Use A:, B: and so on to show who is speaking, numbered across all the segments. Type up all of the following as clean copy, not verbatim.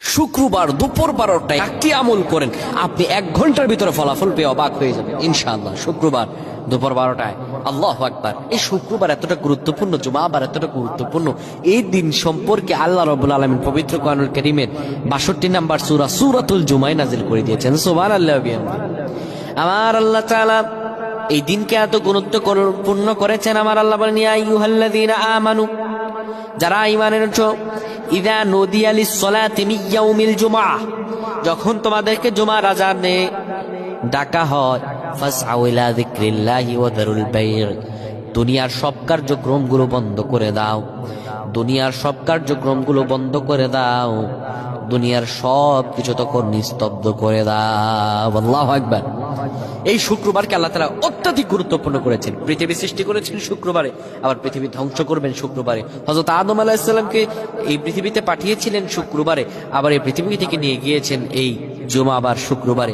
A: শুক্রবার দুপুর 12টায় একটি আমল করেন, আপনি 1 ঘন্টার ভিতরে ফলাফল পেয়ে অবাক হয়ে যাবেন ইনশাআল্লাহ। শুক্রবার দুপুর 12টায়, আল্লাহু আকবার। এই শুক্রবার এতটা গুরুত্বপূর্ণ, জুমাবার এতটা গুরুত্বপূর্ণ, এই দিন সম্পর্কে আল্লাহ রাব্বুল আলামিন পবিত্র কোরআনুল কারীমের 62 নম্বর সূরা সূরাতুল জুমায় নাযিল করে দিয়েছেন। সুবহানাল্লাহ। আমার আল্লাহ তাআলা এই দিনকে এত গুরুত্বপূর্ণ করেছেন। আমার আল্লাহ বলেন, ইয়া আইয়ুহাল্লাযীনা আমানু, যারা ঈমান এনেছো, ইযা নুদিয়া লিস-সালাতি মিন ইয়াউমিল জুমআহ, যখন তোমাদেরকে জুমার আযানে ডাকা হয়, ফাসআউ ইলা যিকরিল্লাহি ওয়া যারুল বাই', দুনিয়ার সব কার্যক্রমগুলো বন্ধ করে দাও, দুনিয়ার সব কার্যক্রমগুলো বন্ধ করে দাও, দুনিয়ার সব কিছু তখন নিস্তব্ধ করে দাও। আল্লাহু আকবার। এই শুক্রবারকে আল্লাহ তাআলা অত্যধিক গুরুত্বপূর্ণ করেছেন। পৃথিবী সৃষ্টি করেছেন শুক্রবারে, আবার পৃথিবী ধ্বংস করবেন শুক্রবারে। হযরত আদম আলাইহিস সালামকে এই পৃথিবীতে পাঠিয়েছিলেন শুক্রবারে, আবার এই পৃথিবী থেকে নিয়ে গিয়েছেন এই জুমাবার শুক্রবারে।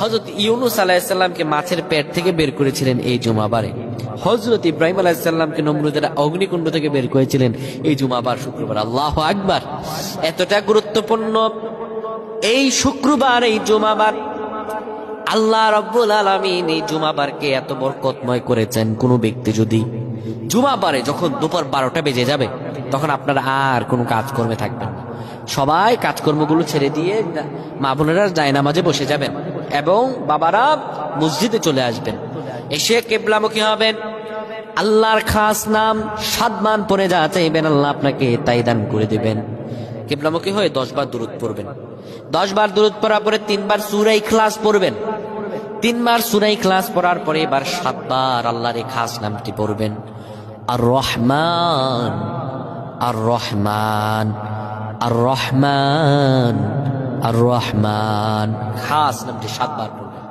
A: হযরত ইউনূস আলাইহিস সালামকে মাছের পেট থেকে বের করেছিলেন এই জুমাবারে। হযরত ইব্রাহিম আলাইহিস সালামকে নমরুদের অগ্নিকুণ্ড থেকে বের করেছিলেন এই জুমাবার শুক্রবার। আল্লাহু আকবার। এতটা গুরুত্বপূর্ণ এই শুক্রবার, এই জুমাবার, আল্লাহ রাব্বুল আলামিন এই জুমাবারকে এত বরকতময় করেছেন। কোন ব্যক্তি যদি জুমাবারে যখন দুপুর 12টা বেজে যাবে, তখন আপনারা আর কোনো কাজকর্মে থাকবেন না, সবাই কাজকর্মগুলো ছেড়ে দিয়ে মা বোনেরা জায়নামাজে বসে যাবেন এবং বাবারা মসজিদে চলে আসবেন। এসে কিবলামুখী হবেন, আল্লাহর খাস নাম 7 মান পড়ে যা চাইবেন আল্লাহ আপনাকে তাই দান করে দিবেন। কিবলামুখী হয়ে 10 বার দুরূদ পড়বেন। 10 বার দুরূদ পড়ার পরে 3 বার সূরা ইখলাস পড়বেন। 3 বার সূরা ইখলাস পড়ার পরে এবার 7 বার আল্লাহর এই খাস নামটি পড়বেন, আর রহমান, আর রহমান, আর রহমান, আর রহমান, খাস নামটি 7 বার পড়বেন।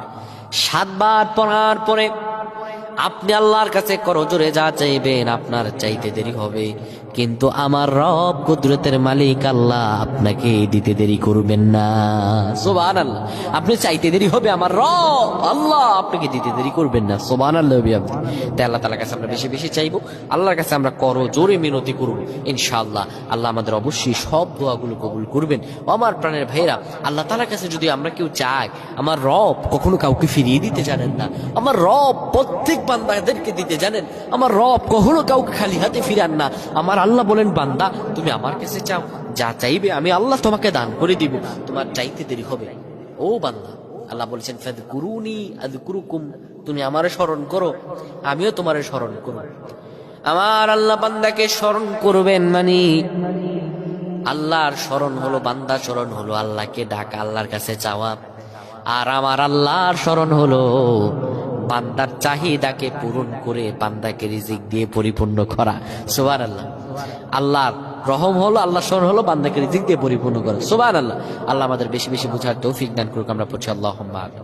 A: 7 বার পড়ার পরে আপনি আল্লাহর কাছে করজোরে যা চাইবেন, আপনার চাইতে দেরি হবে, কিন্তু আমার রব কুদরতের মালিক আল্লাহ আপনাকে দিতে দেরি করবেন না। সুবহানাল্লাহ। আপনি চাইতে দেরি হবে, আমার রব আল্লাহ আপনাকে দিতে দেরি করবেন না। সুবহানাল্লাহ। তাই আল্লাহ তাআলার কাছে আমরা বেশি বেশি চাইবো, আল্লাহর কাছে আমরা করজোরে মিনতি করব ইনশাআল্লাহ। আল্লাহ আমাদের অবশ্যই সব দোয়াগুলো কবুল করবেন। আমার প্রাণের ভাইরা, আল্লাহ তাআলার কাছে যদি আমরা কেউ চাই, আমার রব কখনো কাউকে ফিরিয়ে দিতে জানেন না। আমার রব প্রত্যেক বান্দাদেরকে দিতে জানেন। আমার রব কখনো কাউকে খালি হাতে ফিরান না। আমার আল্লাহ বলেন, বান্দা তুমি আমার কাছে চাও, যা চাইবে আমি আল্লাহ তোমাকে দান করে দিব, তোমার চাইতে দেরি হবে। ও বান্দা, আল্লাহ বলেছেন, ফাযকুরুনি আযকুরুকুম, তুমি আমারে স্মরণ করো, আমিও তোমারে স্মরণ করব। আমার আল্লাহ বান্দাকে স্মরণ করবেন, মানে আল্লাহর স্মরণ হলো, বান্দার স্মরণ হলো আল্লাহকে ডাকা, আল্লাহর কাছে চাওয়া। আর আমার আল্লাহর স্মরণ হলো বান্দার চাহিদাকে পূরণ করে বান্দাকে রিজিক দিয়ে পরিপূর্ণ করা। সুবহানাল্লাহ। আল্লাহর রহম হলো, আল্লাহ স্মরণ হলো বান্দাকে রিজিক দিয়ে পরিপূর্ণ করা। সুবহানাল্লাহ। আল্লাহ আমাদের বেশি বেশি বুঝার তৌফিক দান করুক। আমরা পড়ছি আল্লাহুম্মা আমিন।